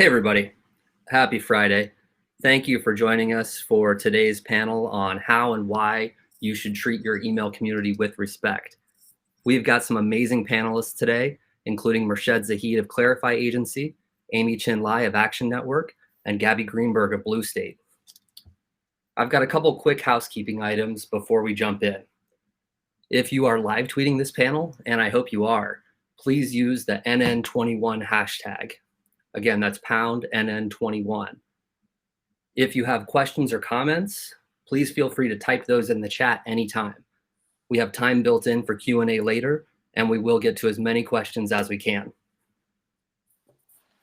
Hey everybody, happy Friday. Thank you for joining us for today's panel on how and why you should treat your email community with respect. We've got some amazing panelists today, including Murshid Zahid of Clarify Agency, Amy Chin Lai of Action Network, and Gabby Greenberg of Blue State. I've got a couple quick housekeeping items before we jump in. If you are live tweeting this panel, and I hope you are, please use the NN21 hashtag. Again, that's pound NN21. If you have questions or comments, please feel free to type those in the chat anytime. We have time built in for Q&A later, and we will get to as many questions as we can.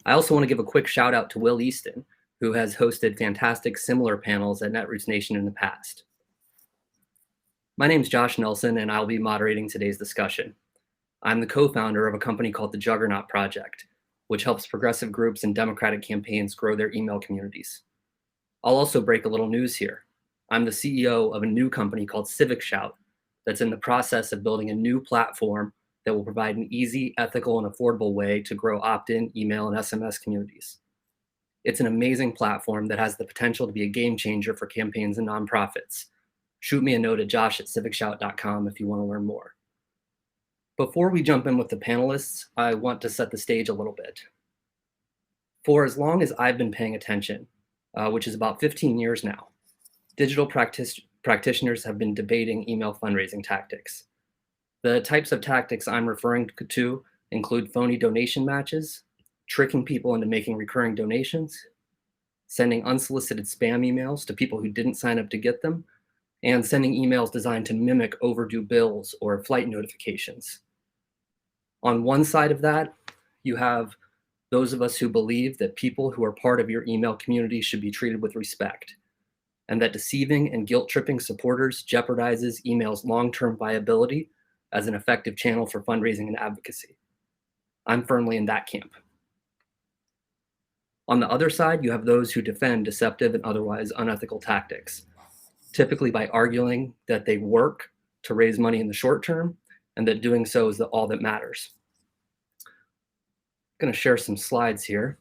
I also want to give a quick shout out to Will Easton, who has hosted fantastic similar panels at Netroots Nation in the past. My name is Josh Nelson, and I'll be moderating today's discussion. I'm the co-founder of a company called the Juggernaut Project, which helps progressive groups and Democratic campaigns grow their email communities. I'll also break a little news here. I'm the CEO of a new company called Civic Shout that's in the process of building a new platform that will provide an easy, ethical, and affordable way to grow opt-in email and SMS communities. It's an amazing platform that has the potential to be a game changer for campaigns and nonprofits. Shoot me a note at josh@civicshout.com if you want to learn more. Before we jump in with the panelists, I want to set the stage a little bit. For as long as I've been paying attention, which is about 15 years now, digital practitioners have been debating email fundraising tactics. The types of tactics I'm referring to include phony donation matches, tricking people into making recurring donations, sending unsolicited spam emails to people who didn't sign up to get them, and sending emails designed to mimic overdue bills or flight notifications. On one side of that, you have those of us who believe that people who are part of your email community should be treated with respect, and that deceiving and guilt-tripping supporters jeopardizes email's long-term viability as an effective channel for fundraising and advocacy. I'm firmly in that camp. On the other side, you have those who defend deceptive and otherwise unethical tactics, typically by arguing that they work to raise money in the short term and that doing so is all that matters. I'm going to share some slides here.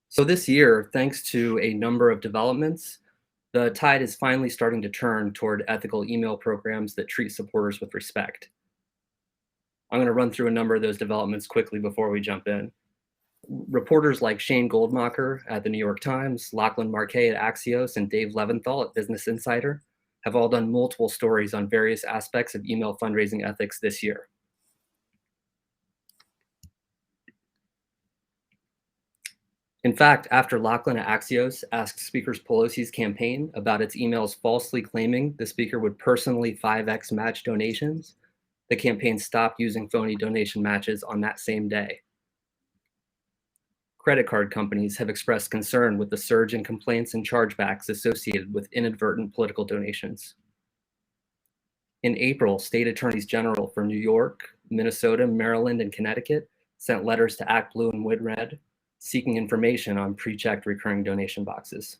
So this year, thanks to a number of developments, the tide is finally starting to turn toward ethical email programs that treat supporters with respect. I'm going to run through a number of those developments quickly before we jump in. Reporters like Shane Goldmacher at the New York Times, Lachlan Marquet at Axios, and Dave Leventhal at Business Insider have all done multiple stories on various aspects of email fundraising ethics this year. In fact, after Lachlan at Axios asked Speaker Pelosi's campaign about its emails falsely claiming the speaker would personally 5x match donations, the campaign stopped using phony donation matches on that same day. Credit card companies have expressed concern with the surge in complaints and chargebacks associated with inadvertent political donations. In April, state attorneys general for New York, Minnesota, Maryland, and Connecticut sent letters to ActBlue and WinRed seeking information on pre-checked recurring donation boxes.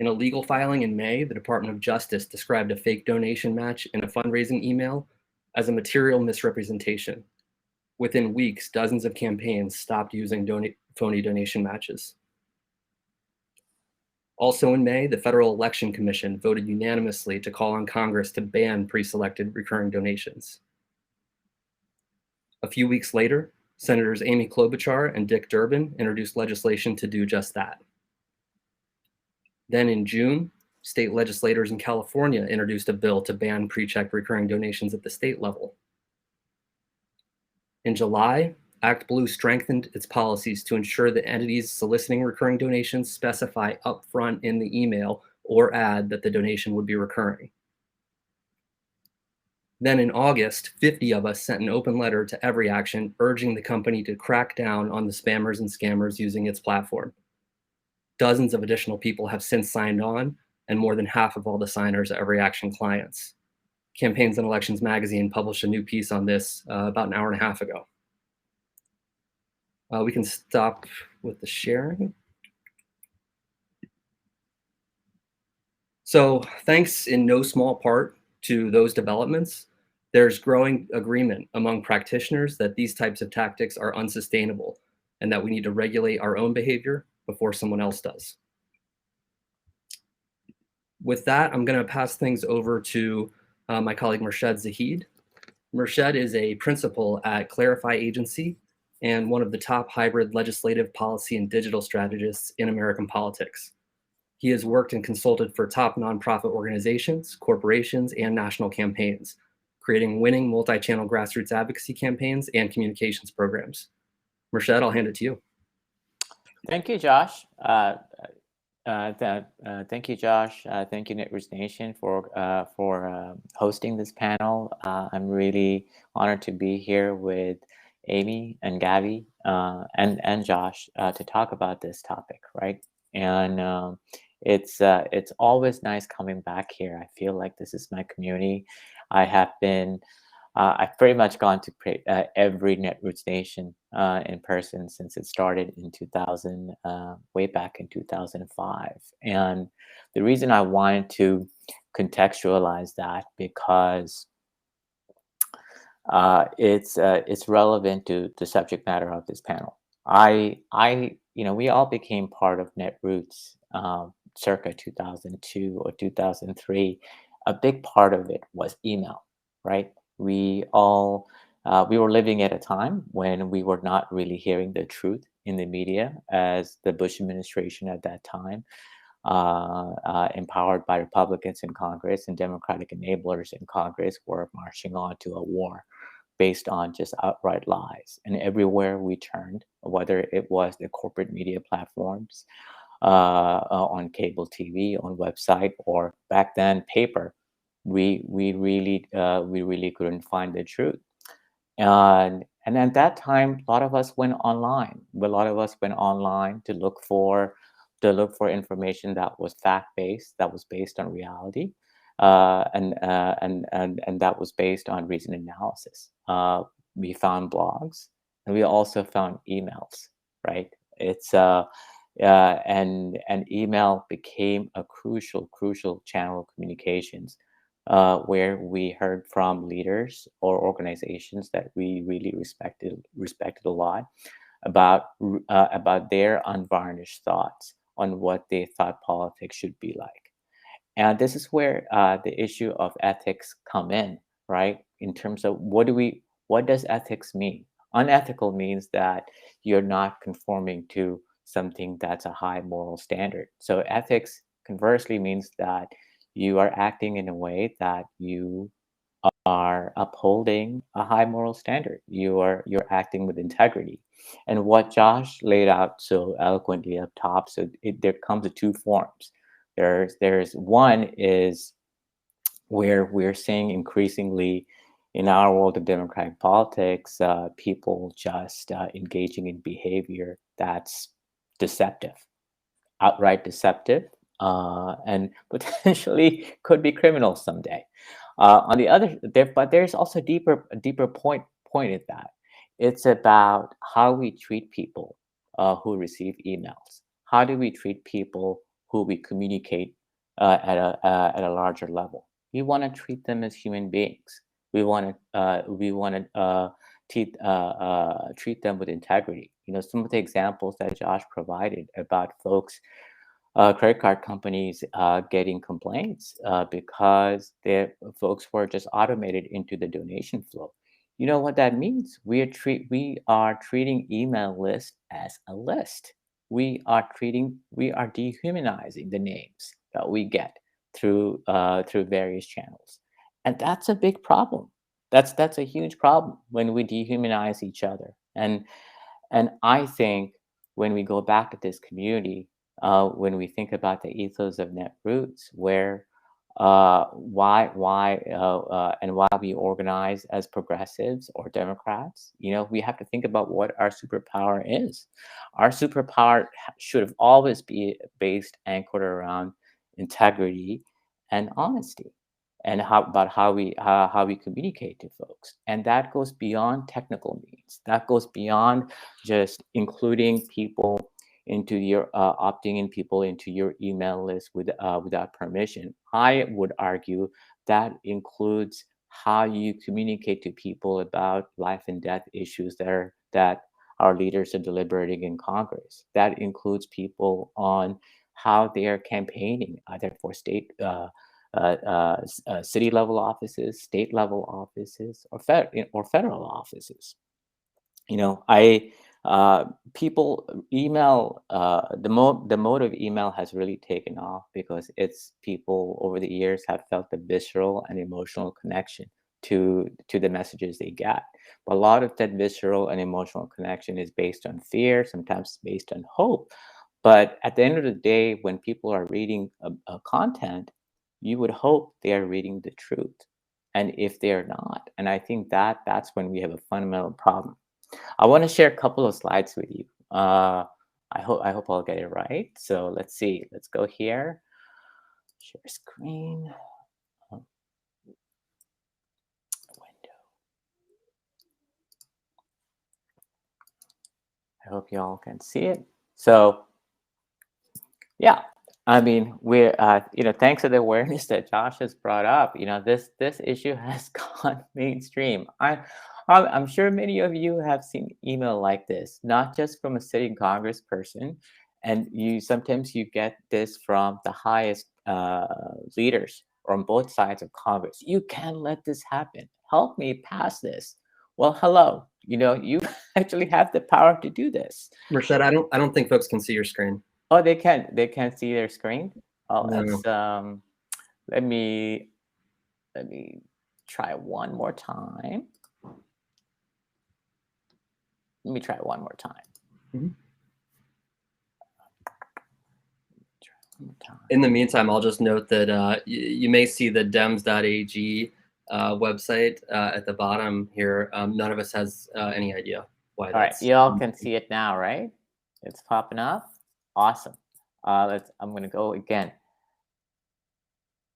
In a legal filing in May, the Department of Justice described a fake donation match in a fundraising email as a material misrepresentation. Within weeks, dozens of campaigns stopped using phony donation matches. Also in May, the Federal Election Commission voted unanimously to call on Congress to ban pre-selected recurring donations. A few weeks later, Senators Amy Klobuchar and Dick Durbin introduced legislation to do just that. Then in June, state legislators in California introduced a bill to ban pre-checked recurring donations at the state level. In July, ActBlue strengthened its policies to ensure that entities soliciting recurring donations specify upfront in the email or ad that the donation would be recurring. Then in August, 50 of us sent an open letter to Every Action urging the company to crack down on the spammers and scammers using its platform. Dozens of additional people have since signed on, and more than half of all the signers are Every Action clients. Campaigns and Elections magazine published a new piece on this about an hour and a half ago. We can stop with the sharing. So thanks in no small part to those developments, there's growing agreement among practitioners that these types of tactics are unsustainable and that we need to regulate our own behavior before someone else does. With that, I'm going to pass things over to my colleague Murshad Zahid. Murshad is a principal at Clarify Agency and one of the top hybrid legislative policy and digital strategists in American politics. He has worked and consulted for top nonprofit organizations, corporations, and national campaigns, creating winning multi-channel grassroots advocacy campaigns and communications programs. Murshad, I'll hand it to you. Thank you, Josh. Thank you, Josh. Thank you, Netroots Nation, for hosting this panel. I'm really honored to be here with Amy and Gabby and Josh to talk about this topic, right? And it's always nice coming back here. I feel like this is my community. I've pretty much gone to every Netroots Nation in person since it started in 2000, way back in 2005. And the reason I wanted to contextualize that because it's relevant to the subject matter of this panel. We all became part of Netroots circa 2002 or 2003. A big part of it was email, right? We were living at a time when we were not really hearing the truth in the media, as the Bush administration at that time, empowered by Republicans in Congress and Democratic enablers in Congress, were marching on to a war based on just outright lies. And everywhere we turned, whether it was the corporate media platforms, on cable TV, on website, or back then paper, we really couldn't find the truth. And at that time, a lot of us went online. A lot of us went online to look for information that was fact-based, that was based on reality, and that was based on reason analysis. We found blogs, and we also found emails. Right? And email became a crucial channel of communications, where we heard from leaders or organizations that we really respected a lot about their unvarnished thoughts on what they thought politics should be like. And this is where the issue of ethics come in, right? In terms of what does ethics mean? Unethical means that you're not conforming to something that's a high moral standard. So ethics conversely means that you are acting in a way that you are upholding a high moral standard. You're acting with integrity. And what Josh laid out so eloquently up top, so there comes in two forms. There's one is where we're seeing increasingly in our world of democratic politics, people just engaging in behavior that's deceptive, outright deceptive, and potentially could be criminal someday. On the other, but there's also a deeper point at that. It's about how we treat people who receive emails. How do we treat people who we communicate at a larger level? We want to treat them as human beings. We want to treat them with integrity. Some of the examples that Josh provided about folks, credit card companies getting complaints because their folks were just automated into the donation flow. You know what that means? We are treating email list as a list. We are dehumanizing the names that we get through various channels, and that's a big problem. That's a huge problem when we dehumanize each other. And I think when we go back to this community, when we think about the ethos of Netroots, where why we organize as progressives or Democrats, we have to think about what our superpower is. Our superpower should have always be based, anchored around integrity and honesty. and how we communicate to folks. And that goes beyond technical means. That goes beyond just including people into your opting in people into your email list without permission. I would argue that includes how you communicate to people about life and death issues that our leaders are deliberating in Congress. That includes people on how they are campaigning, either for city level offices, state level offices, or federal offices. I people email the mode of email has really taken off because it's people over the years have felt a visceral and emotional connection to the messages they get. But a lot of that visceral and emotional connection is based on fear, sometimes based on hope. But at the end of the day, when people are reading a content, you would hope they are reading the truth. And if they're not, and I think that's when we have a fundamental problem. I want to share a couple of slides with you. I hope I'll get it right. So let's see. Let's go here. Share screen. Window. I hope you all can see it. So yeah, I mean, we're thanks to the awareness that Josh has brought up, this issue has gone mainstream. I'm sure many of you have seen email like this, not just from a sitting Congress person, and sometimes you get this from the highest leaders on both sides of Congress. You can't let this happen. Help me pass this. Well, hello. You actually have the power to do this. Rashad, I don't think folks can see your screen. Oh, they can't see their screen. Oh, No. that's let me try one more time. Let me try one more time. Mm-hmm. In the meantime, I'll just note that you may see the dems.ag website at the bottom here. None of us has any idea why. All right, you all can see it now, right? It's popping up. Awesome. I'm gonna go again.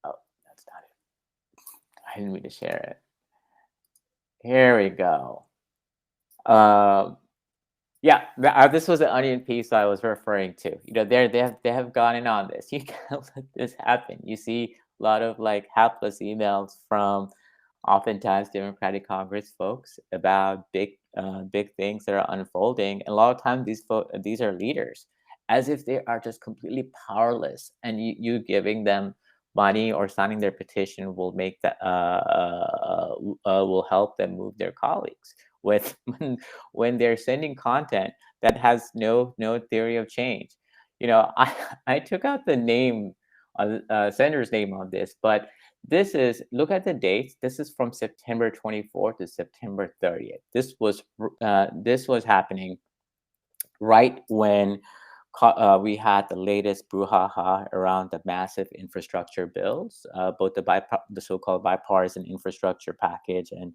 Oh, that's not it. I didn't mean to share it. Here we go. Yeah, this was the onion piece I was referring to. They have gone in on this. You can't let this happen. You see a lot of hapless emails from oftentimes Democratic Congress folks about big things that are unfolding. And a lot of times these are leaders, as if they are just completely powerless, and you giving them money or signing their petition will make that will help them move their colleagues. When they're sending content that has no theory of change. I took out the name, sender's name on this, but look at the dates. This is from September 24th to September 30th. This was happening right when we had the latest brouhaha around the massive infrastructure bills, both the so-called bipartisan infrastructure package and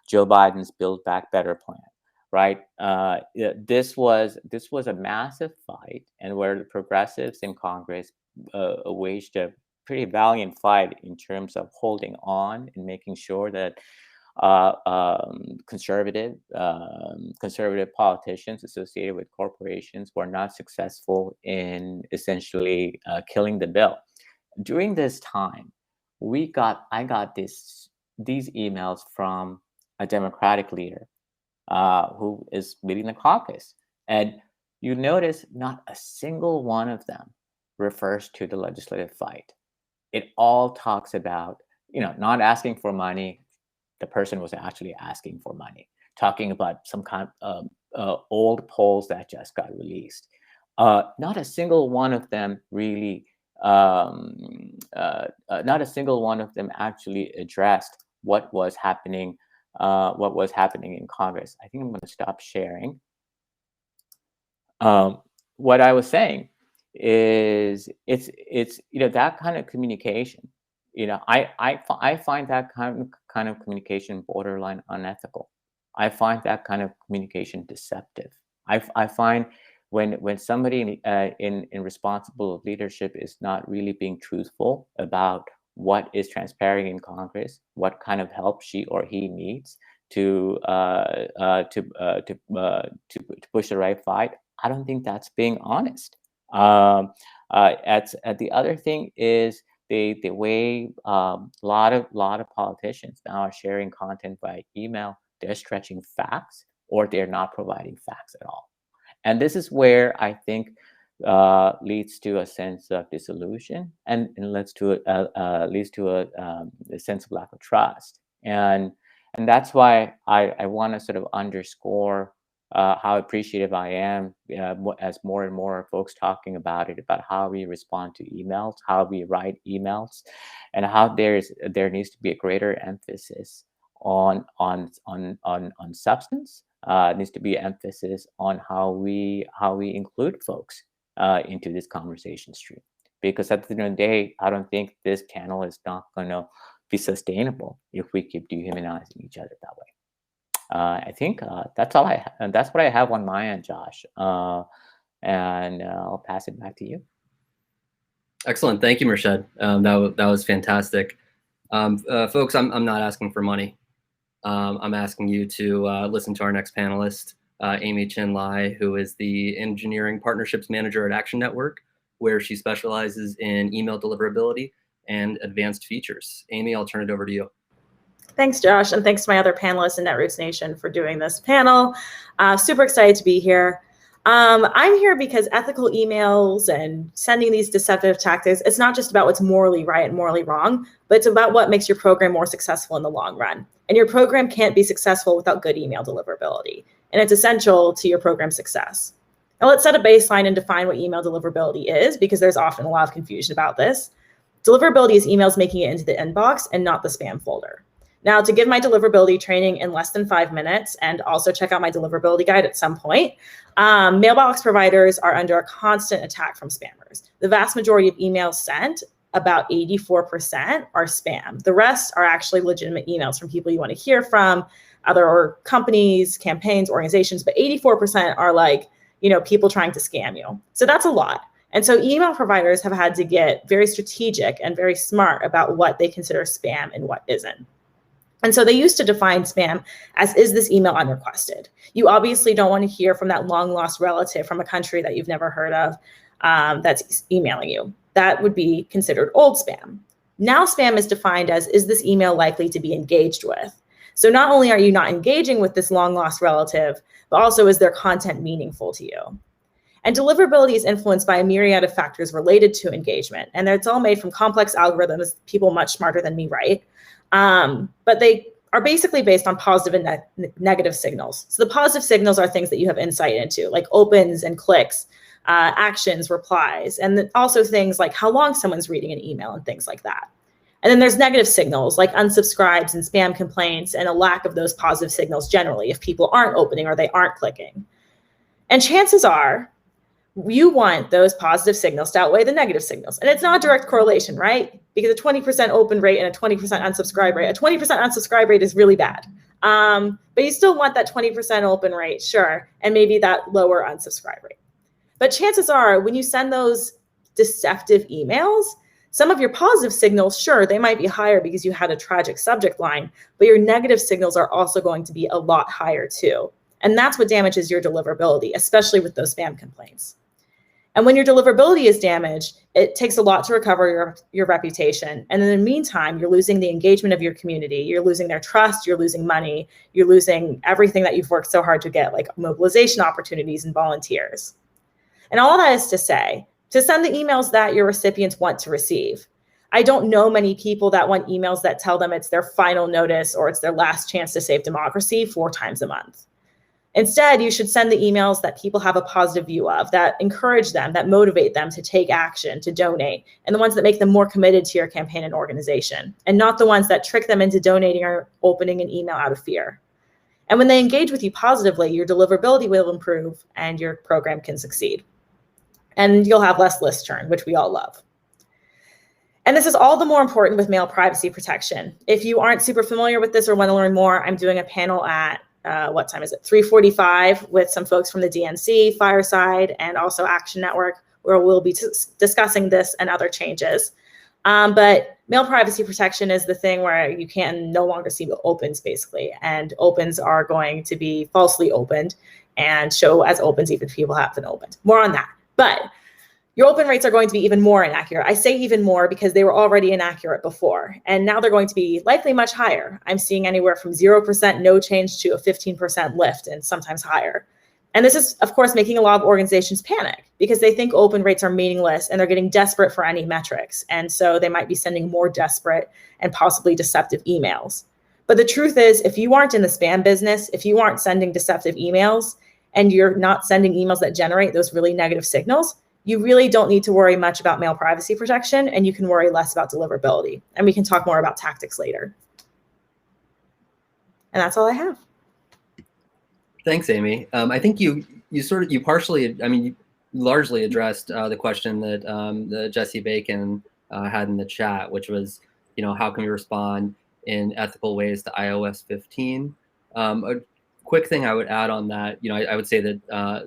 Joe Biden's Build Back Better plan. Right? This was a massive fight, and where the progressives in Congress waged a pretty valiant fight in terms of holding on and making sure that conservative politicians associated with corporations were not successful in essentially killing the bill. During this time, I got these emails from a Democratic leader who is leading the caucus, and you notice not a single one of them refers to the legislative fight. It all talks about not asking for money. The person was actually asking for money, talking about some kind of old polls that just got released. Not a single one of them really, not a single one of them actually addressed what was happening in Congress. I think I'm going to stop sharing. What I was saying is it's that kind of communication. I find that kind of communication borderline unethical. I find that kind of communication deceptive. I find when somebody in responsible leadership is not really being truthful about what is transpiring in Congress, what kind of help she or he needs to push the right fight. I don't think that's being honest. At the other thing is the way lot of politicians now are sharing content by email. They're stretching facts, or they're not providing facts at all. And this is where I think leads to a sense of disillusion, and leads to a sense of lack of trust. And that's why I want to sort of underscore how appreciative I am as more and more folks talking about it, about how we respond to emails, how we write emails, and how there needs to be a greater emphasis on substance. Needs to be emphasis on how we include folks into this conversation stream. Because at the end of the day, I don't think this panel is not going to be sustainable if we keep dehumanizing each other that way. I think that's all that's what I have on my end, Josh. And I'll pass it back to you. Excellent. Thank you, Murshid. That was fantastic. Folks, I'm not asking for money. I'm asking you to listen to our next panelist, Amy Chin Lai, who is the Engineering Partnerships Manager at Action Network, where she specializes in email deliverability and advanced features. Amy, I'll turn it over to you. Thanks, Josh, and thanks to my other panelists in Netroots Nation for doing this panel. Super excited to be here. I'm here because ethical emails and sending these deceptive tactics, it's not just about what's morally right and morally wrong, but it's about what makes your program more successful in the long run. And your program can't be successful without good email deliverability. And it's essential to your program success. Now let's set a baseline and define what email deliverability is, because there's often a lot of confusion about this. Deliverability is emails making it into the inbox and not the spam folder. Now, to give my deliverability training in less than 5 minutes, and also check out my deliverability guide at some point, mailbox providers are under a constant attack from spammers. The vast majority of emails sent, about 84%, are spam. The rest are actually legitimate emails from people you want to hear from, other companies, campaigns, organizations, but 84% are like, people trying to scam you. So that's a lot. And so email providers have had to get very strategic and very smart about what they consider spam and what isn't. And so they used to define spam as, is this email unrequested? You obviously don't want to hear from that long lost relative from a country that you've never heard of that's emailing you. That would be considered old spam. Now spam is defined as, is this email likely to be engaged with? So not only are you not engaging with this long lost relative, but also is their content meaningful to you? And deliverability is influenced by a myriad of factors related to engagement. And it's all made from complex algorithms, people much smarter than me, right? But they are basically based on positive and negative signals. So the positive signals are things that you have insight into, like opens and clicks, actions, replies, and also things like how long someone's reading an email and things like that. And then there's negative signals like unsubscribes and spam complaints and a lack of those positive signals generally if people aren't opening or they aren't clicking. And chances are you want those positive signals to outweigh the negative signals. And it's not a direct correlation, right? Because a 20% open rate and a 20% unsubscribe rate, a 20% unsubscribe rate is really bad. But you still want that 20% open rate, sure, and maybe that lower unsubscribe rate. But chances are when you send those deceptive emails, some of your positive signals, sure, they might be higher because you had a tragic subject line, but your negative signals are also going to be a lot higher too. And that's what damages your deliverability, especially with those spam complaints. And when your deliverability is damaged, it takes a lot to recover your reputation. And in the meantime, you're losing the engagement of your community. You're losing their trust. You're losing money. You're losing everything that you've worked so hard to get, like mobilization opportunities and volunteers. And all that is to say, to send the emails that your recipients want to receive. I don't know many people that want emails that tell them it's their final notice or it's their last chance to save democracy 4 times a month. Instead, you should send the emails that people have a positive view of, that encourage them, that motivate them to take action, to donate, and the ones that make them more committed to your campaign and organization, and not the ones that trick them into donating or opening an email out of fear. And when they engage with you positively, your deliverability will improve and your program can succeed. And you'll have less list churn, which we all love. And this is all the more important with mail privacy protection. If you aren't super familiar with this or want to learn more, I'm doing a panel at what time is it? 3:45 with some folks from the DNC, Fireside, and also Action Network, where we'll be discussing this and other changes. But Mail privacy protection is the thing where you can no longer see the opens, basically, and opens are going to be falsely opened and show as opens even if people haven't opened. More on that. But your open rates are going to be even more inaccurate. I say even more because they were already inaccurate before, and now they're going to be likely much higher. I'm seeing anywhere from 0% no change to a 15% lift, and sometimes higher. And this is, of course, making a lot of organizations panic because they think open rates are meaningless and they're getting desperate for any metrics. And so they might be sending more desperate and possibly deceptive emails. But the truth is, if you aren't in the spam business, if you aren't sending deceptive emails and you're not sending emails that generate those really negative signals, you really don't need to worry much about mail privacy protection, and you can worry less about deliverability. And we can talk more about tactics later. And that's all I have. Thanks, Amy. I think you largely addressed the question that Jesse Bacon had in the chat, which was, how can we respond in ethical ways to iOS 15? A quick thing I would add on that, I would say that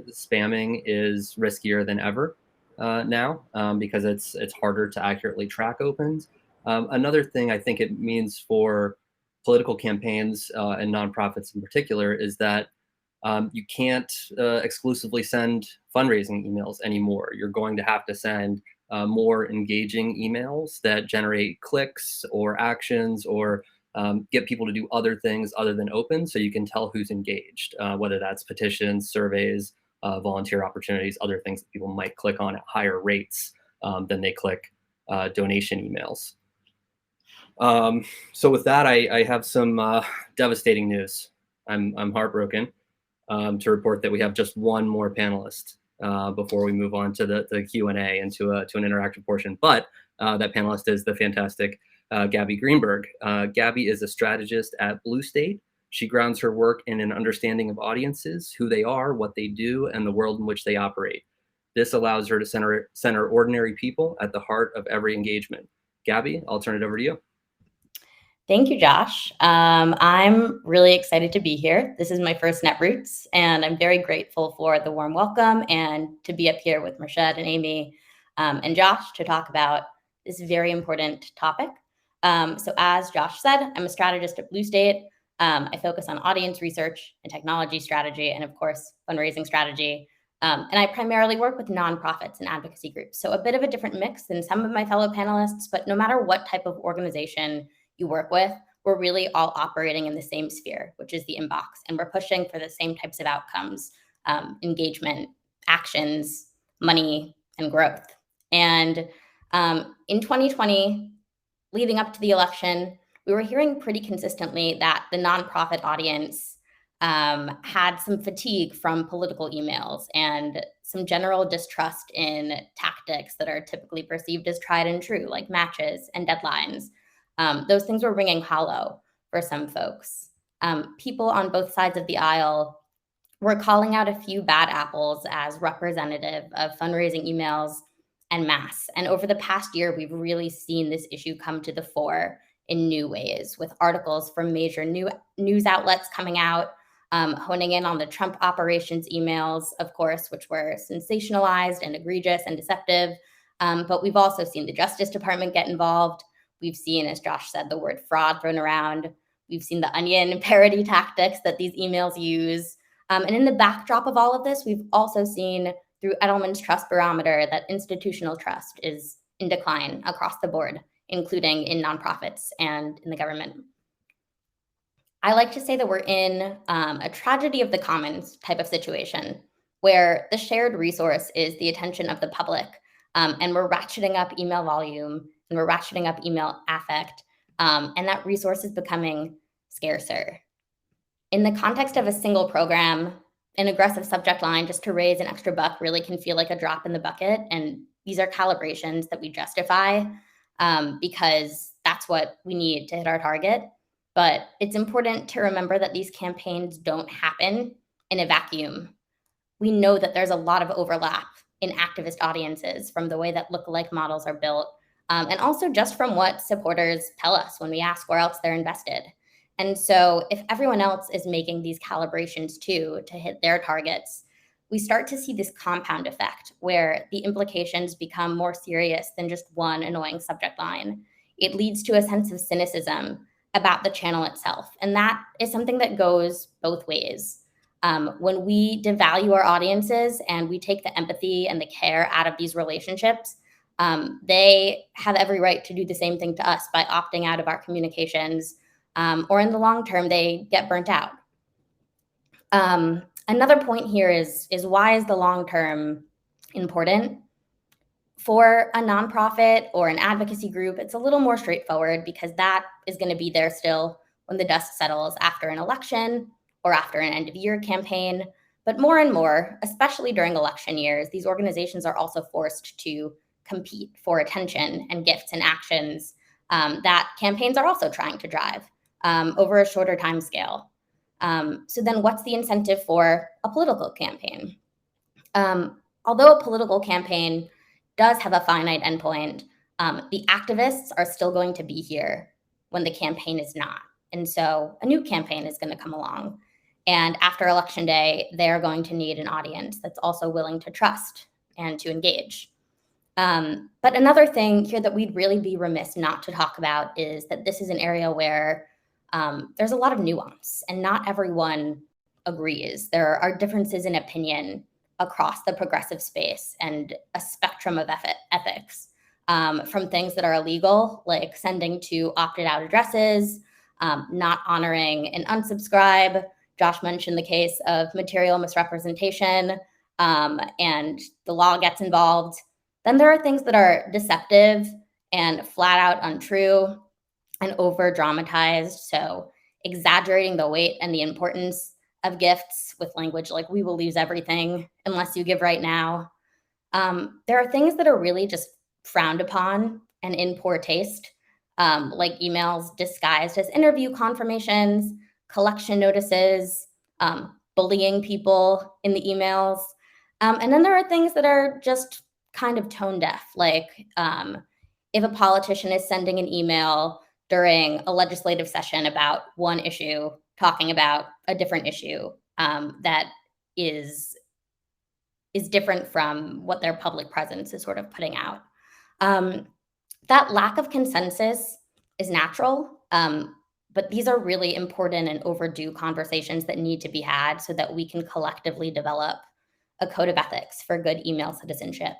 spamming is riskier than ever now because it's harder to accurately track opens. Another thing I think it means for political campaigns and nonprofits in particular is that you can't exclusively send fundraising emails anymore. You're going to have to send more engaging emails that generate clicks or actions or get people to do other things other than open, so you can tell who's engaged, whether that's petitions, surveys, volunteer opportunities, other things that people might click on at higher rates than they click donation emails. So with that, I have some devastating news. I'm heartbroken to report that we have just one more panelist before we move on to the Q&A and to an interactive portion. But that panelist is the fantastic Gabby Greenberg. Gabby is a strategist at Blue State. She grounds her work in an understanding of audiences, who they are, what they do, and the world in which they operate. This allows her to center ordinary people at the heart of every engagement. Gabby, I'll turn it over to you. Thank you, Josh. I'm really excited to be here. This is my first Netroots, and I'm very grateful for the warm welcome and to be up here with Merched and Amy and Josh to talk about this very important topic. So as Josh said, I'm a strategist at Blue State. I focus on audience research and technology strategy, and of course, fundraising strategy. And I primarily work with nonprofits and advocacy groups. So a bit of a different mix than some of my fellow panelists, but no matter what type of organization you work with, we're really all operating in the same sphere, which is the inbox. And we're pushing for the same types of outcomes, engagement, actions, money, and growth. And in 2020, leading up to the election, we were hearing pretty consistently that the nonprofit audience had some fatigue from political emails and some general distrust in tactics that are typically perceived as tried and true, like matches and deadlines. Those things were ringing hollow for some folks. People on both sides of the aisle were calling out a few bad apples as representative of fundraising emails en masse. And over the past year, we've really seen this issue come to the fore in new ways, with articles from major news outlets coming out, honing in on the Trump operations emails, of course, which were sensationalized and egregious and deceptive. But we've also seen the Justice Department get involved. We've seen, as Josh said, the word fraud thrown around. We've seen the onion parody tactics that these emails use. And in the backdrop of all of this, we've also seen through Edelman's Trust Barometer that institutional trust is in decline across the board, including in nonprofits and in the government. I like to say that we're in a tragedy of the commons type of situation where the shared resource is the attention of the public, and we're ratcheting up email volume and we're ratcheting up email affect, and that resource is becoming scarcer. In the context of a single program, an aggressive subject line just to raise an extra buck really can feel like a drop in the bucket, and these are calibrations that we justify because that's what we need to hit our target. But it's important to remember that these campaigns don't happen in a vacuum. We know that there's a lot of overlap in activist audiences from the way that lookalike models are built, and also just from what supporters tell us when we ask where else they're invested. And so if everyone else is making these calibrations too to hit their targets, we start to see this compound effect where the implications become more serious than just one annoying subject line. it leads to a sense of cynicism about the channel itself. And that is something that goes both ways. When we devalue our audiences and we take the empathy and the care out of these relationships, they have every right to do the same thing to us by opting out of our communications, or in the long term, they get burnt out. Another point here is why is the long term important? For a nonprofit or an advocacy group, it's a little more straightforward because that is going to be there still when the dust settles after an election or after an end of year campaign. But more and more, especially during election years, these organizations are also forced to compete for attention and gifts and actions that campaigns are also trying to drive over a shorter time scale. So then what's the incentive for a political campaign? Although a political campaign does have a finite endpoint, the activists are still going to be here when the campaign is not. And so a new campaign is going to come along. And after Election Day, they're going to need an audience that's also willing to trust and to engage. But another thing here that we'd really be remiss not to talk about is that this is an area where there's a lot of nuance and not everyone agrees. There are differences in opinion across the progressive space and a spectrum of ethics, from things that are illegal, like sending to opted out addresses, not honoring an unsubscribe. Josh mentioned the case of material misrepresentation, and the law gets involved. Then there are things that are deceptive and flat out untrue and over dramatized. So exaggerating the weight and the importance of gifts with language like "we will lose everything unless you give right now." There are things that are really just frowned upon and in poor taste, like emails disguised as interview confirmations, collection notices, bullying people in the emails. And then there are things that are just kind of tone deaf, like if a politician is sending an email during a legislative session about one issue, talking about a different issue that is different from what their public presence is sort of putting out. That lack of consensus is natural, but these are really important and overdue conversations that need to be had so that we can collectively develop a code of ethics for good email citizenship,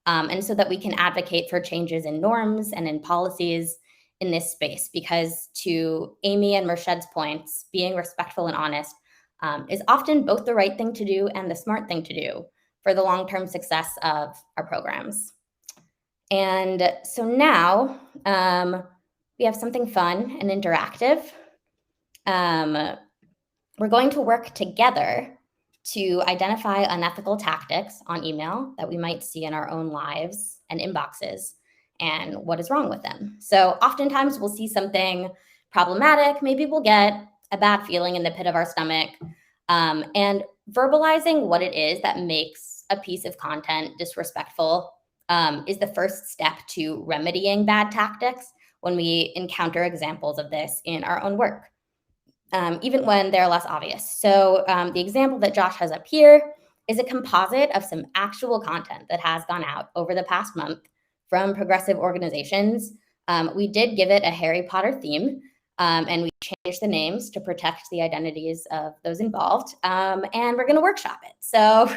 and so that we can advocate for changes in norms and in policies in this space. Because to Amy and Mershed's points, being respectful and honest is often both the right thing to do and the smart thing to do for the long-term success of our programs. And so now we have something fun and interactive. We're going to work together to identify unethical tactics on email that we might see in our own lives and inboxes and what is wrong with them. So oftentimes we'll see something problematic. Maybe we'll get a bad feeling in the pit of our stomach. And verbalizing what it is that makes a piece of content disrespectful is the first step to remedying bad tactics when we encounter examples of this in our own work, even when they're less obvious. So the example that Josh has up here is a composite of some actual content that has gone out over the past month from progressive organizations. We did give it a Harry Potter theme, and we changed the names to protect the identities of those involved, and we're going to workshop it. So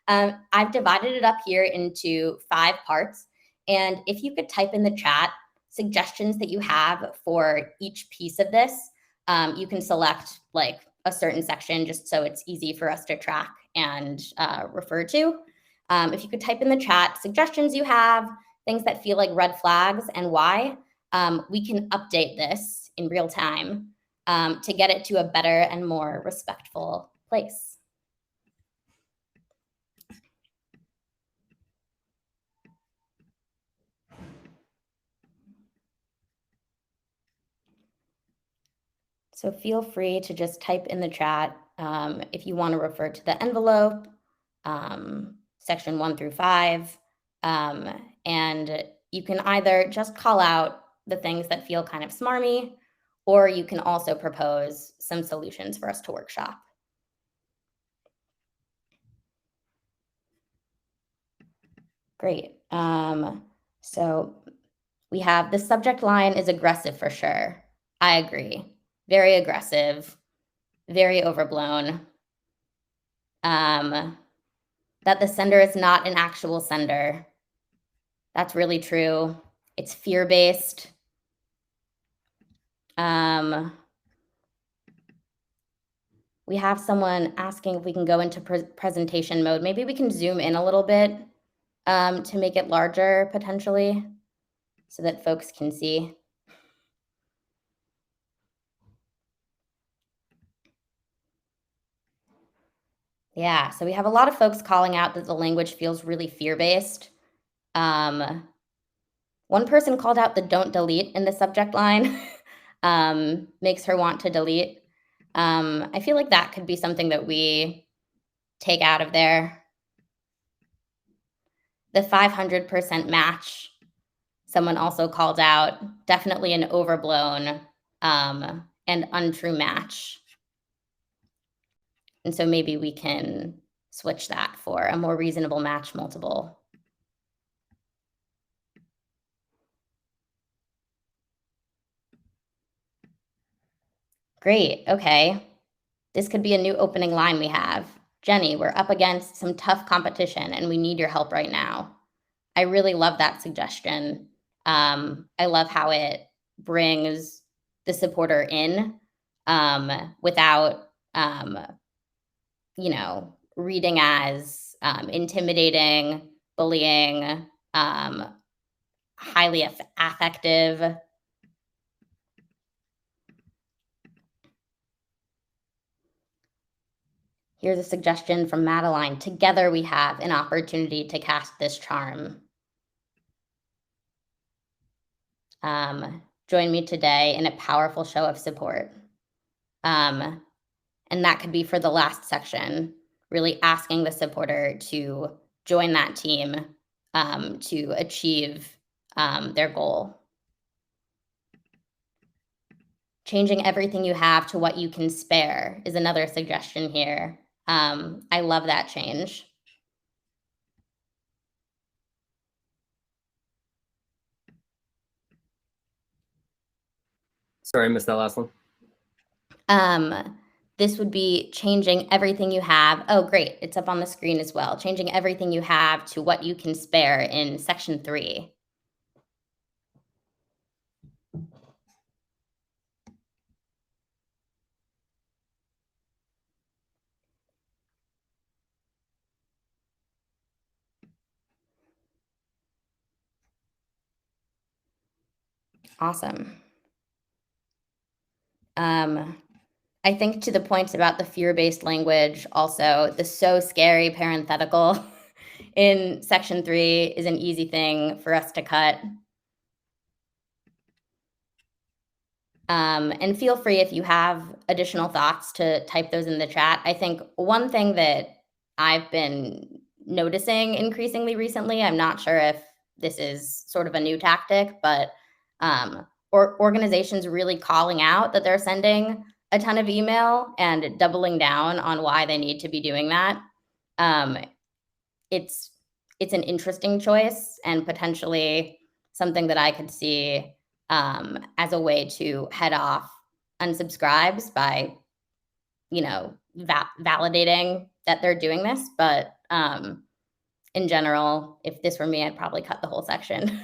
I've divided it up here into 5 parts, and if you could type in the chat suggestions that you have for each piece of this, you can select like a certain section just so it's easy for us to track and refer to. If you could type in the chat suggestions you have, things that feel like red flags and why, we can update this in real time to get it to a better and more respectful place. So feel free to just type in the chat if you want to refer to the envelope, section 1 through 5, and you can either just call out the things that feel kind of smarmy, or you can also propose some solutions for us to workshop. Great. So We have the subject line is aggressive for sure. I agree. Very aggressive, very overblown. That the sender is not an actual sender. That's really true. It's fear-based. We have someone asking if we can go into presentation mode. Maybe we can zoom in a little bit to make it larger potentially so that folks can see. Yeah, so we have a lot of folks calling out that the language feels really fear-based. One person called out the don't delete in the subject line, makes her want to delete. I feel like that could be something that we take out of there. The 500% match, someone also called out, definitely an overblown and untrue match. And so maybe we can switch that for a more reasonable match multiple. Great, okay. This could be a new opening line we have. Jenny, we're up against some tough competition and we need your help right now. I really love that suggestion. I love how it brings the supporter in without, reading as intimidating, bullying, highly affective. Here's a suggestion from Madeline. Together we have an opportunity to cast this charm. Join me today in a powerful show of support. And that could be for the last section, really asking the supporter to join that team to achieve their goal. Changing everything you have to what you can spare is another suggestion here. I love that change. Sorry, I missed that last one. This would be changing everything you have. Oh, great. It's up on the screen as well. Changing everything you have to what you can spare in section 3. Awesome. I think to the points about the fear-based language, also the so scary parenthetical in section 3 is an easy thing for us to cut. And feel free if you have additional thoughts to type those in the chat. I think one thing that I've been noticing increasingly recently, I'm not sure if this is sort of a new tactic, but organizations really calling out that they're sending a ton of email and doubling down on why they need to be doing that. It's an interesting choice and potentially something that I could see as a way to head off unsubscribes by, validating that they're doing this. But in general, if this were me, I'd probably cut the whole section.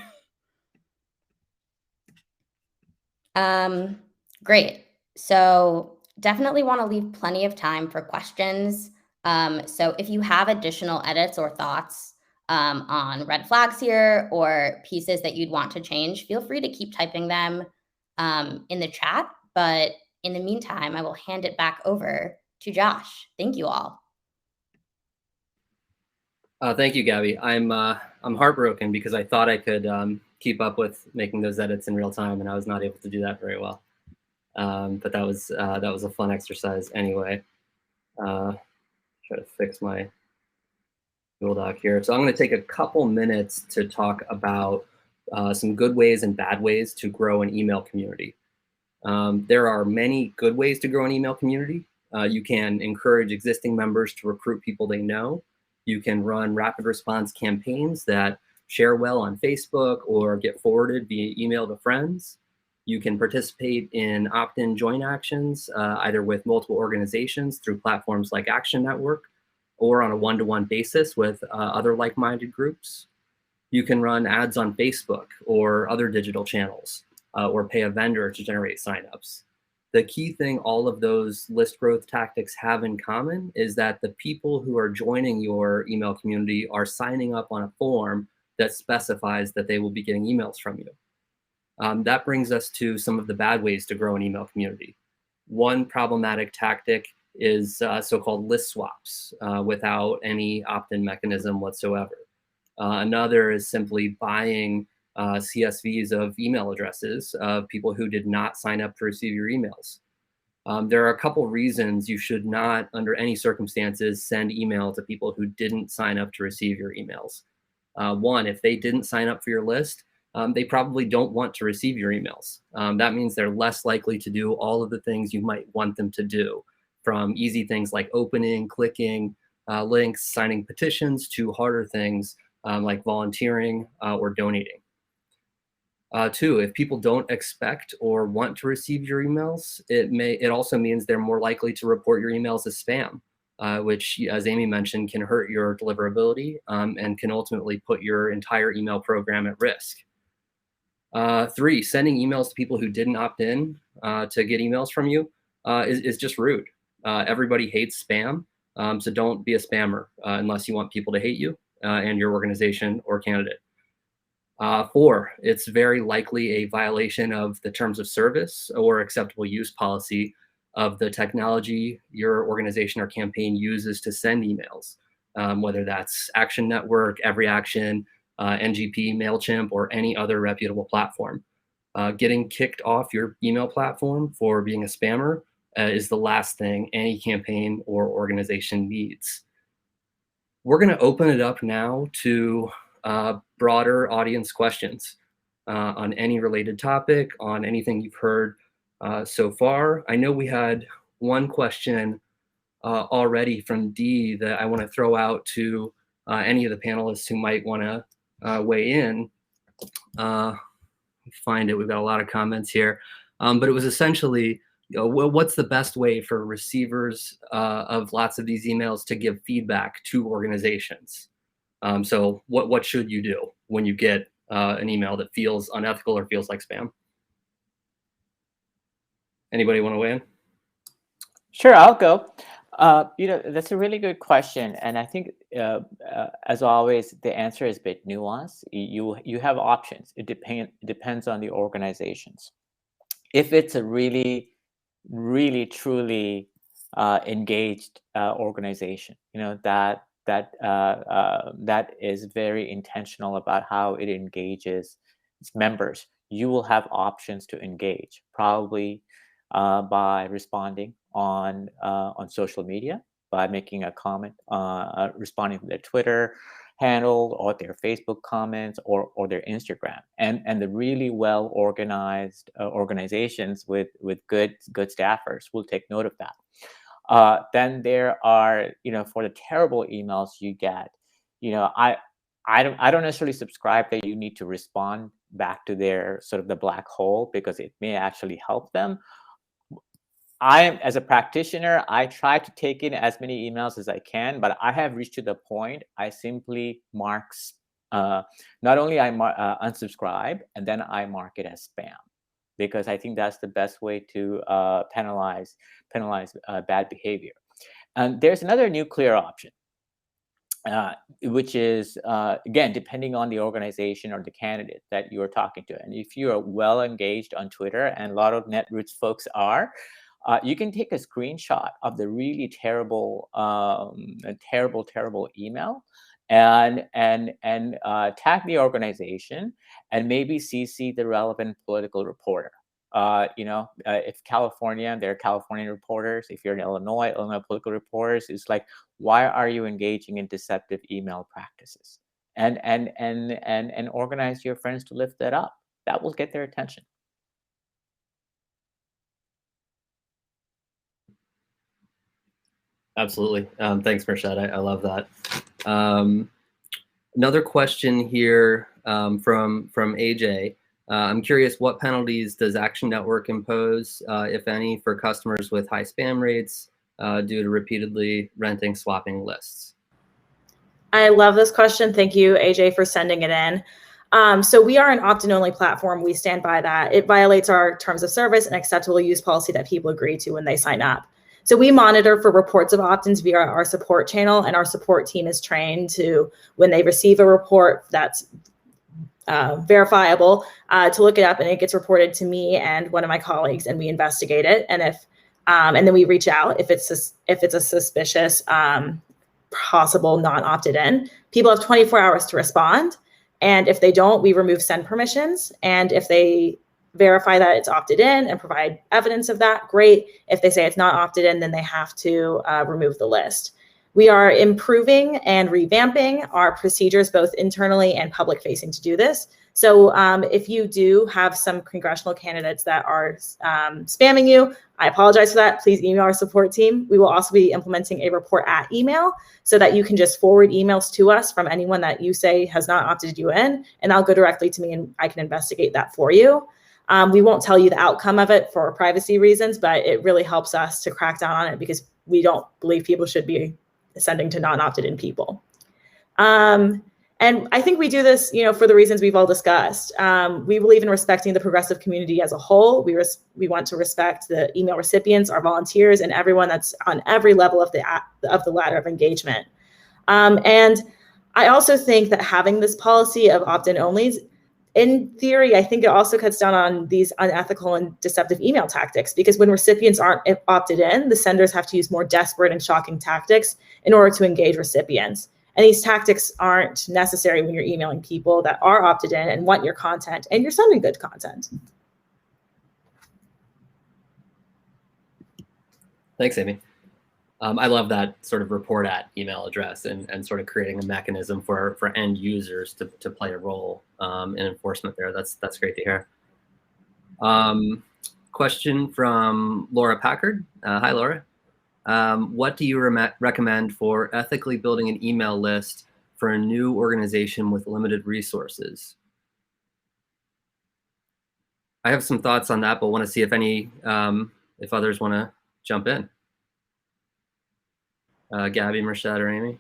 Great. So definitely want to leave plenty of time for questions. So if you have additional edits or thoughts on red flags here or pieces that you'd want to change, feel free to keep typing them in the chat. But in the meantime, I will hand it back over to Josh. Thank you all. Thank you, Gabby. I'm heartbroken because I thought I could keep up with making those edits in real time, and I was not able to do that very well. But that was a fun exercise anyway. Try to fix my Google Doc here. So I'm going to take a couple minutes to talk about some good ways and bad ways to grow an email community. There are many good ways to grow an email community. You can encourage existing members to recruit people they know. You can run rapid response campaigns that share well on Facebook or get forwarded via email to friends. You can participate in opt-in join actions, either with multiple organizations through platforms like Action Network, or on a one-to-one basis with other like-minded groups. You can run ads on Facebook or other digital channels, or pay a vendor to generate signups. The key thing all of those list growth tactics have in common is that the people who are joining your email community are signing up on a form that specifies that they will be getting emails from you. That brings us to some of the bad ways to grow an email community. One problematic tactic is so-called list swaps without any opt-in mechanism whatsoever. Another is simply buying CSVs of email addresses of people who did not sign up to receive your emails. There are a couple reasons you should not, under any circumstances, send email to people who didn't sign up to receive your emails. One, if they didn't sign up for your list, they probably don't want to receive your emails. That means they're less likely to do all of the things you might want them to do, from easy things like opening, clicking links, signing petitions, to harder things like volunteering or donating. Two, if people don't expect or want to receive your emails, it also means they're more likely to report your emails as spam, which, as Amy mentioned, can hurt your deliverability and can ultimately put your entire email program at risk. Three, sending emails to people who didn't opt in to get emails from you is just rude. Everybody hates spam, so don't be a spammer unless you want people to hate you and your organization or candidate. Four, it's very likely a violation of the terms of service or acceptable use policy of the technology your organization or campaign uses to send emails, whether that's Action Network, Every Action, NGP, MailChimp, or any other reputable platform. Getting kicked off your email platform for being a spammer is the last thing any campaign or organization needs. We're going to open it up now to broader audience questions on any related topic, on anything you've heard so far. I know we had one question already from Dee that I want to throw out to any of the panelists who might want to weigh in. Find it. We've got a lot of comments here, but it was essentially, what's the best way for receivers of lots of these emails to give feedback to organizations? So what should you do when you get an email that feels unethical or feels like spam? Anybody want to weigh in? Sure, I'll go. That's a really good question, and I think, as always, the answer is a bit nuanced. You have options. It depends on the organizations. If it's a really, really, truly engaged organization, that is very intentional about how it engages its members, you will have options to engage, probably by responding on social media, by making a comment, responding to their Twitter handle or their Facebook comments or their Instagram. And the really well organized organizations with good staffers will take note of that. Then there are, for the terrible emails you get, I don't necessarily subscribe that you need to respond back to their sort of the black hole, because it may actually help them. As a practitioner, I try to take in as many emails as I can, but I have reached to the point I simply mark, not only I unsubscribe, and then I mark it as spam, because I think that's the best way to penalize bad behavior. And there's another nuclear option, which is, again, depending on the organization or the candidate that you're talking to. And if you are well engaged on Twitter, and a lot of Netroots folks are, you can take a screenshot of the really terrible email and tag the organization and maybe CC the relevant political reporter. If California, there are California reporters. If you're in Illinois political reporters, it's like, why are you engaging in deceptive email practices? And organize your friends to lift that up. That will get their attention. Absolutely. Thanks, Marshad. I love that. Another question here from AJ. I'm curious, what penalties does Action Network impose, if any, for customers with high spam rates due to repeatedly renting swapping lists? I love this question. Thank you, AJ, for sending it in. So we are an opt-in only platform. We stand by that. It violates our terms of service and acceptable use policy that people agree to when they sign up. So we monitor for reports of opt-ins via our support channel, and our support team is trained to, when they receive a report that's verifiable, to look it up, and it gets reported to me and one of my colleagues, and we investigate it. And then we reach out if it's a suspicious possible non-opted in. People have 24 hours to respond. And if they don't, we remove send permissions. And if they verify that it's opted in and provide evidence of that, great. If they say it's not opted in, then they have to remove the list. We are improving and revamping our procedures, both internally and public facing, to do this. So if you do have some congressional candidates that are spamming you, I apologize for that. Please email our support team. We will also be implementing a report at email so that you can just forward emails to us from anyone that you say has not opted you in, and I'll go directly to me and I can investigate that for you. We won't tell you the outcome of it for privacy reasons, but it really helps us to crack down on it because we don't believe people should be sending to non-opted in people. And I think we do this, for the reasons we've all discussed. We believe in respecting the progressive community as a whole. We want to respect the email recipients, our volunteers, and everyone that's on every level of the ladder of engagement. And I also think that having this policy of opt-in onlys, in theory, I think it also cuts down on these unethical and deceptive email tactics, because when recipients aren't opted in, the senders have to use more desperate and shocking tactics in order to engage recipients. And these tactics aren't necessary when you're emailing people that are opted in and want your content and you're sending good content. Thanks, Amy. I love that sort of report at email address and sort of creating a mechanism for end users to play a role in enforcement there. That's great to hear. Question from Laura Packard. Hi, Laura. What do you recommend for ethically building an email list for a new organization with limited resources? I have some thoughts on that, but want to see if if others want to jump in. Gabby, Merced, or Amy?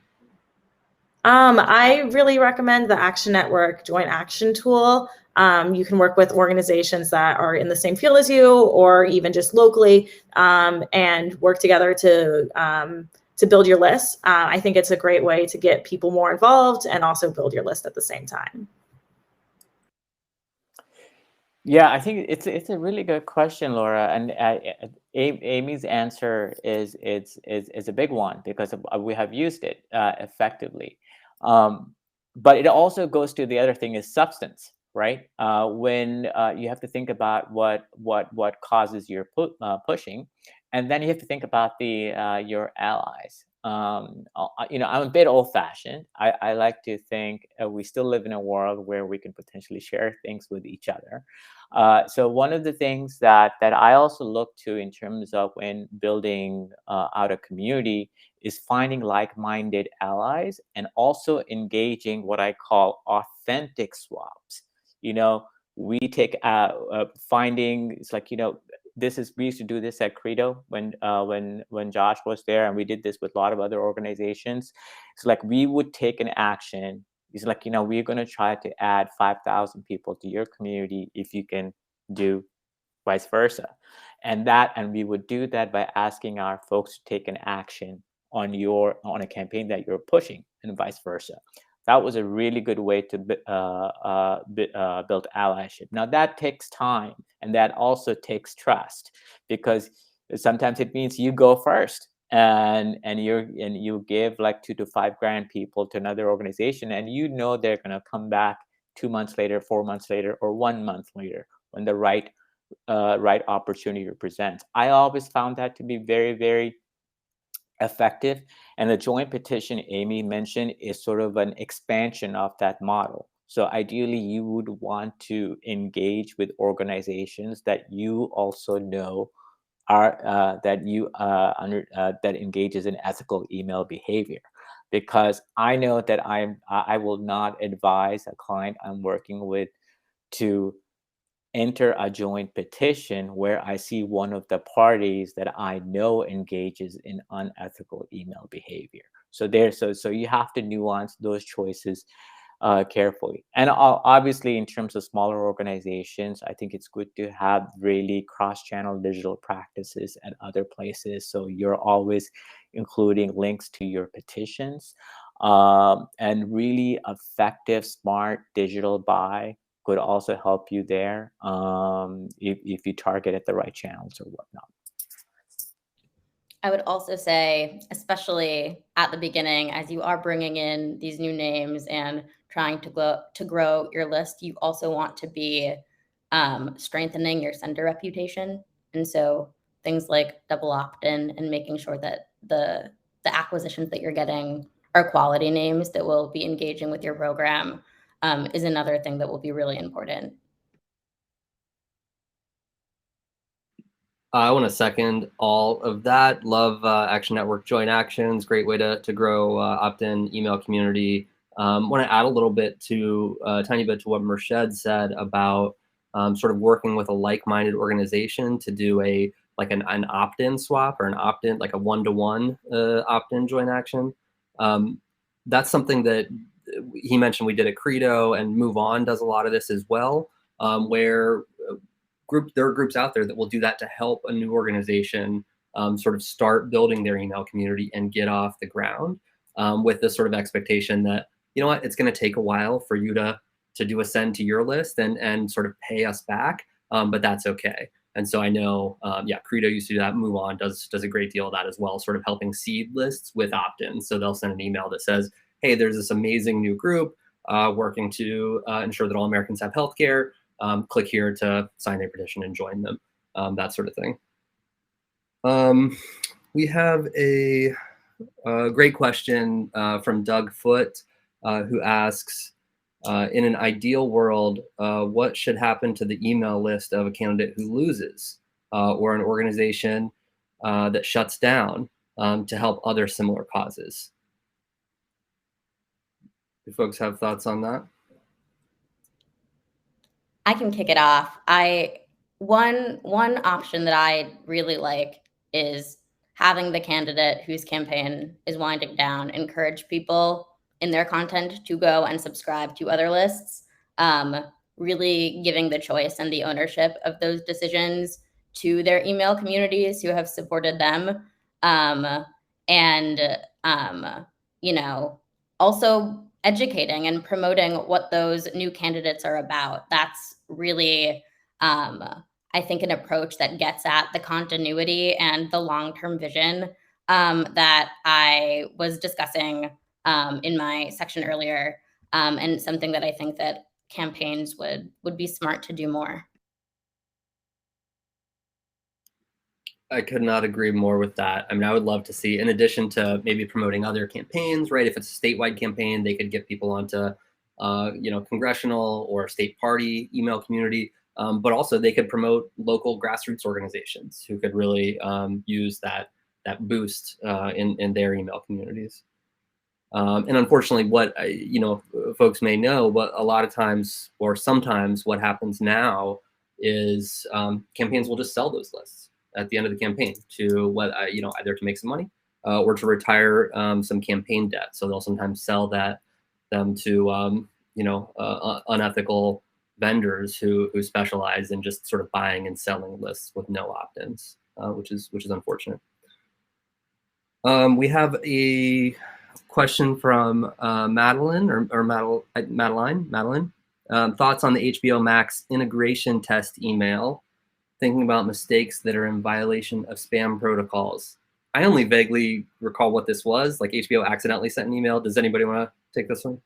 I really recommend the Action Network Joint Action Tool. You can work with organizations that are in the same field as you, or even just locally, and work together to build your list. I think it's a great way to get people more involved and also build your list at the same time. Yeah, I think it's a really good question, Laura, and Amy's answer is a big one because we have used it effectively, but it also goes to the other thing is substance, right? When you have to think about what causes your pushing, and then you have to think about your allies. I'm a bit old-fashioned. I like to think we still live in a world where we can potentially share things with each other. So one of the things that I also look to in terms of when building out a community is finding like-minded allies and also engaging what I call authentic swaps. We take finding, it's like, we used to do this at Credo when Josh was there, and we did this with a lot of other organizations. It's like we would take an action. It's like, we're going to try to add 5,000 people to your community if you can do vice versa. And we would do that by asking our folks to take an action on a campaign that you're pushing, and vice versa. That was a really good way to build allyship. Now that takes time, and that also takes trust, because sometimes it means you go first and you give like 2 to 5 grand people to another organization, and they're going to come back 2 months later, 4 months later, or 1 month later when the right opportunity presents. I always found that to be very, very effective. And the joint petition Amy mentioned is sort of an expansion of that model. So ideally, you would want to engage with organizations that you also know are that engages in ethical email behavior. because I know that I will not advise a client I'm working with to enter a joint petition where I see one of the parties that I know engages in unethical email behavior. So you have to nuance those choices carefully. And obviously, in terms of smaller organizations, I think it's good to have really cross-channel digital practices at other places. So you're always including links to your petitions, and really effective, smart digital buy could also help you there, if you target at the right channels or whatnot. I would also say, especially at the beginning, as you are bringing in these new names and trying to grow your list, you also want to be strengthening your sender reputation. And so things like double opt-in and making sure that the acquisitions that you're getting are quality names that will be engaging with your program is another thing that will be really important. I want to second all of that. Love Action Network joint actions. Great way to grow opt-in email community. Want to add a tiny bit to what Murshid said about sort of working with a like-minded organization to do an opt-in swap or an opt-in, like a one-to-one opt-in joint action. That's something that he mentioned we did at Credo, and Move On does a lot of this as well, where there are groups out there that will do that to help a new organization sort of start building their email community and get off the ground, with this sort of expectation that, you know what, it's going to take a while for you to do a send to your list and sort of pay us back, but that's okay. And so I know, Credo used to do that. Move On does a great deal of that as well, sort of helping seed lists with opt-ins. So they'll send an email that says, hey, there's this amazing new group working to ensure that all Americans have healthcare. Click here to sign their petition and join them, that sort of thing. We have a great question from Doug Foote, who asks, in an ideal world, what should happen to the email list of a candidate who loses, or an organization that shuts down to help other similar causes? Do folks have thoughts on that? I can kick it off. One option that I really like is having the candidate whose campaign is winding down encourage people in their content to go and subscribe to other lists, really giving the choice and the ownership of those decisions to their email communities who have supported them, and also educating and promoting what those new candidates are about. That's really, I think, an approach that gets at the continuity and the long-term vision that I was discussing in my section earlier, and something that I think that campaigns would be smart to do more. I could not agree more with that. I mean, I would love to see, in addition to maybe promoting other campaigns, right? If it's a statewide campaign, they could get people onto, congressional or state party email community, but also they could promote local grassroots organizations who could really use that boost in their email communities. And unfortunately, what folks may know, but a lot of times or sometimes what happens now is campaigns will just sell those lists at the end of the campaign to either to make some money or to retire some campaign debt. So they'll sometimes sell them to unethical vendors who specialize in just sort of buying and selling lists with no opt-ins, which is unfortunate. We have a question from Madeline or Madeline. Thoughts on the HBO Max integration test email? Thinking about mistakes that are in violation of spam protocols. I only vaguely recall what this was. Like HBO accidentally sent an email. Does anybody want to take this one?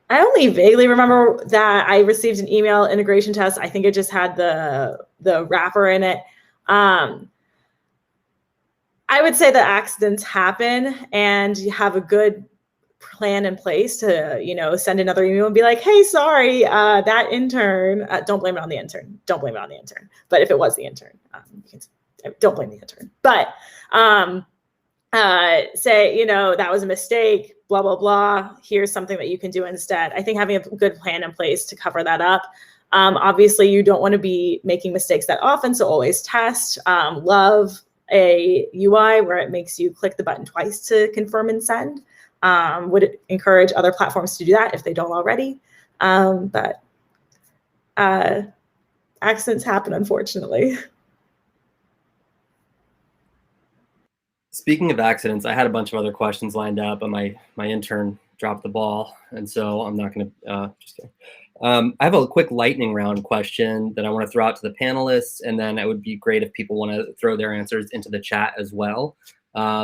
I only vaguely remember that I received an email integration test. I think it just had the wrapper in it. I would say that accidents happen, and you have a good plan in place to, send another email and be like, hey, sorry, that intern, don't blame it on the intern. Don't blame it on the intern. But if it was the intern, don't blame the intern. But say, that was a mistake, blah, blah, blah. Here's something that you can do instead. I think having a good plan in place to cover that up. Obviously, you don't want to be making mistakes that often, so always test. Love a UI where it makes you click the button twice to confirm and send. Would encourage other platforms to do that if they don't already. But accidents happen, unfortunately. Speaking of accidents, I had a bunch of other questions lined up, but my intern dropped the ball, and so I'm not going to. Just kidding. I have a quick lightning round question that I want to throw out to the panelists, and then it would be great if people want to throw their answers into the chat as well.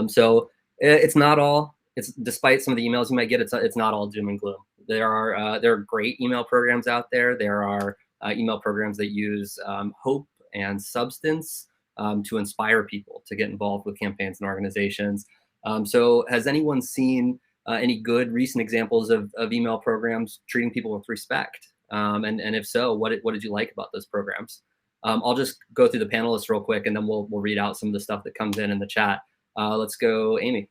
So it's not all. It's despite some of the emails you might get, it's not all doom and gloom. There are great email programs out there. There are email programs that use hope and substance to inspire people to get involved with campaigns and organizations. So has anyone seen any good recent examples of email programs treating people with respect? And if so, what did you like about those programs? I'll just go through the panelists real quick, and then we'll read out some of the stuff that comes in the chat. Let's go, Amy.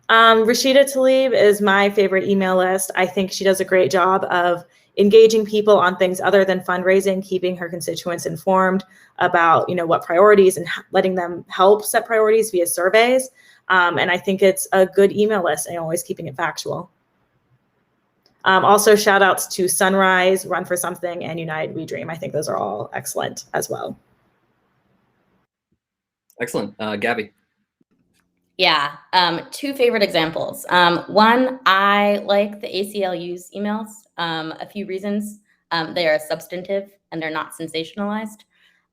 Rashida Tlaib is my favorite email list. I think she does a great job of engaging people on things other than fundraising, keeping her constituents informed about what priorities and letting them help set priorities via surveys. And I think it's a good email list and always keeping it factual. Also, shout outs to Sunrise, Run for Something, and United We Dream. I think those are all excellent as well. Excellent. Gabby. Yeah, two favorite examples. One, I like the ACLU's emails. A few reasons. They are substantive and they're not sensationalized.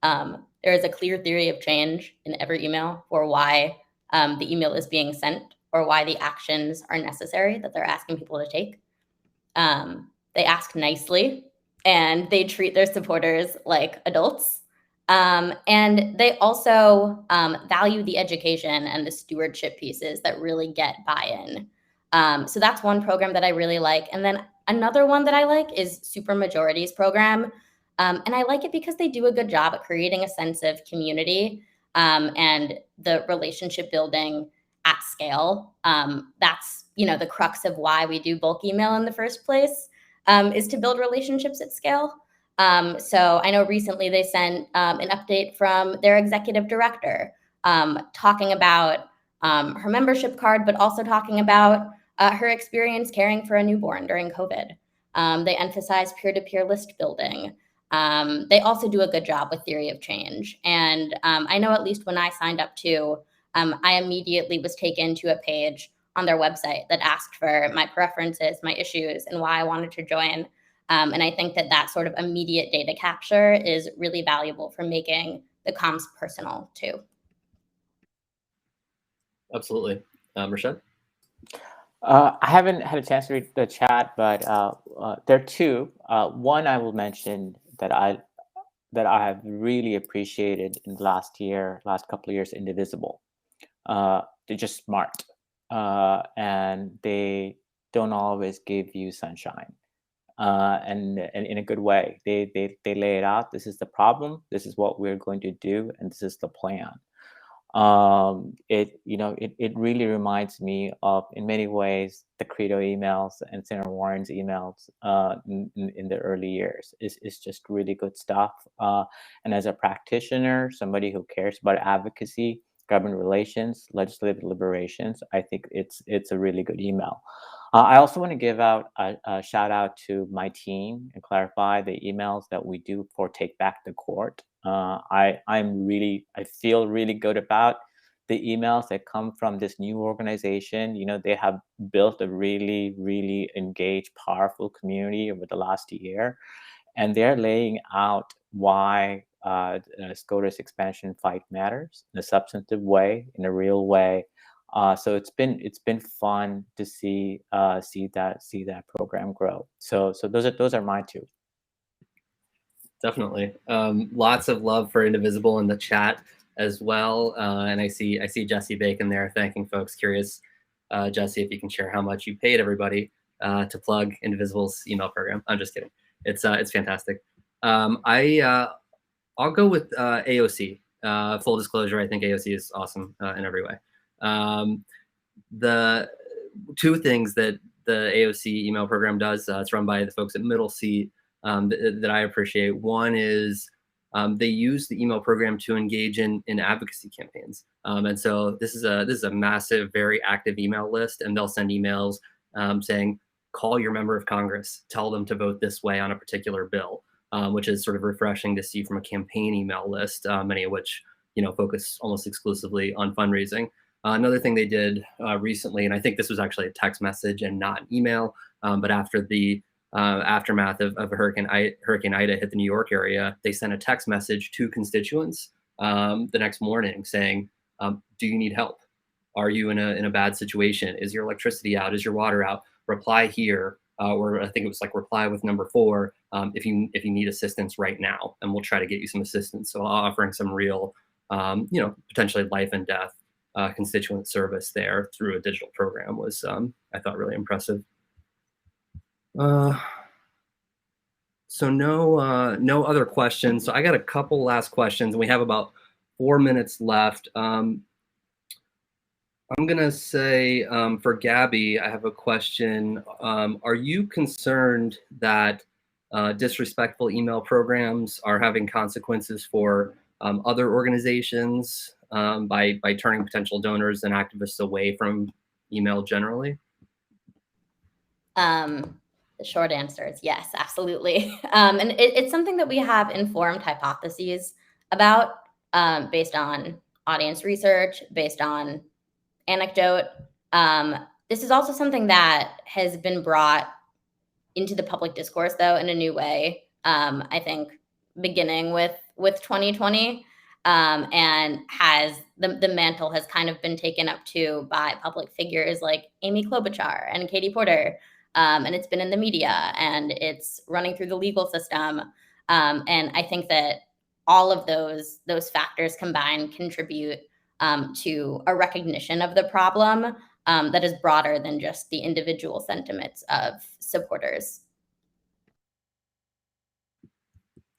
There is a clear theory of change in every email for why the email is being sent or why the actions are necessary that they're asking people to take. They ask nicely and they treat their supporters like adults. And they also value the education and the stewardship pieces that really get buy-in. So that's one program that I really like. And then another one that I like is Supermajority's program. And I like it because they do a good job at creating a sense of community and the relationship building at scale. That's the crux of why we do bulk email in the first place, is to build relationships at scale. So I know recently they sent an update from their executive director talking about her membership card, but also talking about her experience caring for a newborn during COVID. They emphasize peer-to-peer list building. They also do a good job with theory of change. And I know at least when I signed up to, I immediately was taken to a page on their website that asked for my preferences, my issues, and why I wanted to join. And I think that sort of immediate data capture is really valuable for making the comms personal too. Absolutely. Rashad? I haven't had a chance to read the chat, but there are two. One I will mention that I have really appreciated in the last couple of years, Indivisible. They're just smart, and they don't always give you sunshine. And in a good way. They lay it out. This is the problem. This is what we're going to do, and this is the plan. It really reminds me of, in many ways, the Credo emails and Senator Warren's emails in the early years. It's just really good stuff. And as a practitioner, somebody who cares about advocacy, government relations, legislative deliberations, I think it's a really good email. I also want to give out a shout out to my team and clarify the emails that we do for Take Back the Court. I feel really good about the emails that come from this new organization. They have built a really, really engaged, powerful community over the last year, and they're laying out why SCOTUS expansion fight matters in a substantive way, in a real way. So it's been fun to see that program grow. So those are my two. Definitely. Lots of love for Indivisible in the chat as well. And I see Jesse Bacon there thanking folks. Curious, Jesse, if you can share how much you paid everybody to plug Indivisible's email program. I'm just kidding. It's fantastic. I'll go with AOC. Full disclosure, I think AOC is awesome in every way. The two things that the AOC email program does, it's run by the folks at Middle Seat, that I appreciate. One is they use the email program to engage in advocacy campaigns. And so this is a massive, very active email list, and they'll send emails saying, call your member of Congress, tell them to vote this way on a particular bill, which is sort of refreshing to see from a campaign email list, many of which focus almost exclusively on fundraising. Another thing they did recently, and I think this was actually a text message and not an email, but after the aftermath of Hurricane Ida hit the New York area, they sent a text message to constituents the next morning saying, do you need help? Are you in a bad situation? Is your electricity out? Is your water out? Reply here, or I think it was like reply with number 4 if you need assistance right now, and we'll try to get you some assistance. So offering some real, potentially life and death constituent service there through a digital program was, I thought, really impressive. So no other questions. So I got a couple last questions, and we have about 4 minutes left. I'm gonna say for Gabby, I have a question. Are you concerned that disrespectful email programs are having consequences for other organizations by turning potential donors and activists away from email generally? The short answer is yes, absolutely. And it's something that we have informed hypotheses about based on audience research, based on anecdote. This is also something that has been brought into the public discourse, though, in a new way. I think beginning with 2020, and has the mantle has kind of been taken up too by public figures like Amy Klobuchar and Katie Porter. And it's been in the media, and it's running through the legal system. And I think that all of those factors combined contribute to a recognition of the problem that is broader than just the individual sentiments of supporters.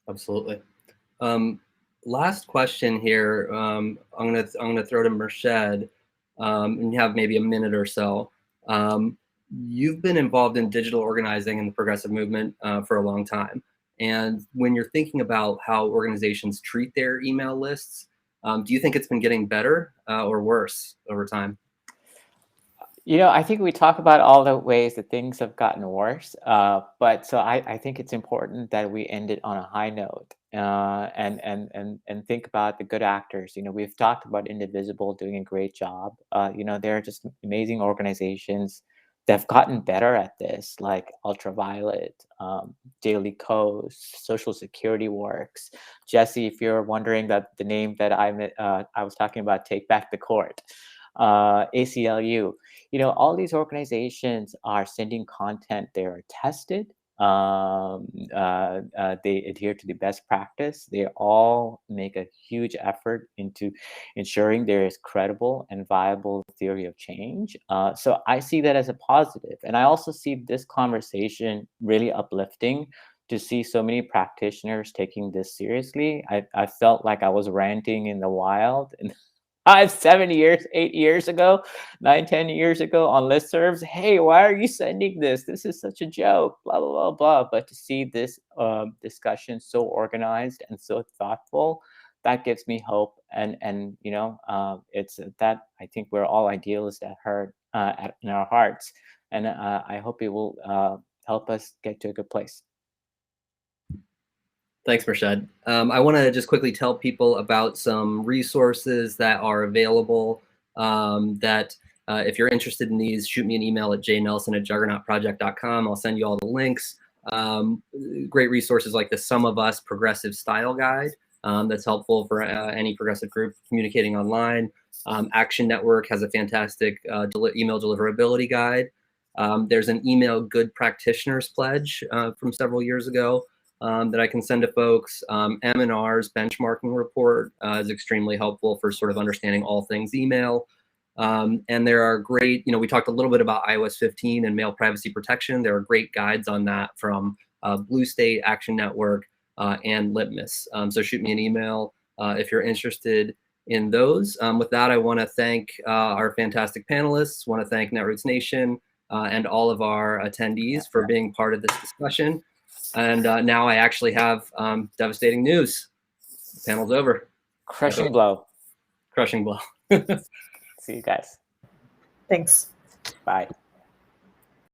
Absolutely. Last question here. I'm gonna throw to Merched, and you have maybe a minute or so. You've been involved in digital organizing in the progressive movement for a long time. And when you're thinking about how organizations treat their email lists, do you think it's been getting better or worse over time? I think we talk about all the ways that things have gotten worse, but so I think it's important that we end it on a high note and think about the good actors. We've talked about Indivisible doing a great job. There are just amazing organizations that have gotten better at this, like Ultraviolet, Daily Kos, Social Security Works. Jesse, if you're wondering that the name that I was talking about, Take Back the Court, ACLU. All these organizations are sending content. They are tested. They adhere to the best practice. They all make a huge effort into ensuring there is credible and viable theory of change. So I see that as a positive. And I also see this conversation really uplifting to see so many practitioners taking this seriously. I felt like I was ranting in the wild and 5, 7 years, 8 years ago, 9, 10 years ago on listservs. Hey, why are you sending this? This is such a joke, blah, blah, blah, blah. But to see this discussion so organized and so thoughtful, that gives me hope. And it's that I think we're all idealists at heart, in our hearts. And I hope it will help us get to a good place. Thanks, Merched. I want to just quickly tell people about some resources that are available if you're interested in these, shoot me an email at jnelson@juggernautproject.com. I'll send you all the links. Great resources like the Some of Us Progressive Style Guide that's helpful for any progressive group communicating online. Action Network has a fantastic email deliverability guide. There's an email good practitioners pledge from several years ago that I can send to folks. M&R's benchmarking report is extremely helpful for sort of understanding all things email. And there are great, we talked a little bit about iOS 15 and mail privacy protection. There are great guides on that from Blue State, Action Network, and Litmus. So shoot me an email if you're interested. in those. With that, I want to thank our fantastic panelists, want to thank Netroots Nation and all of our attendees for being part of this discussion. And now I actually have devastating news. The panel's over. Crushing blow. Crushing blow. See you guys. Thanks. Bye.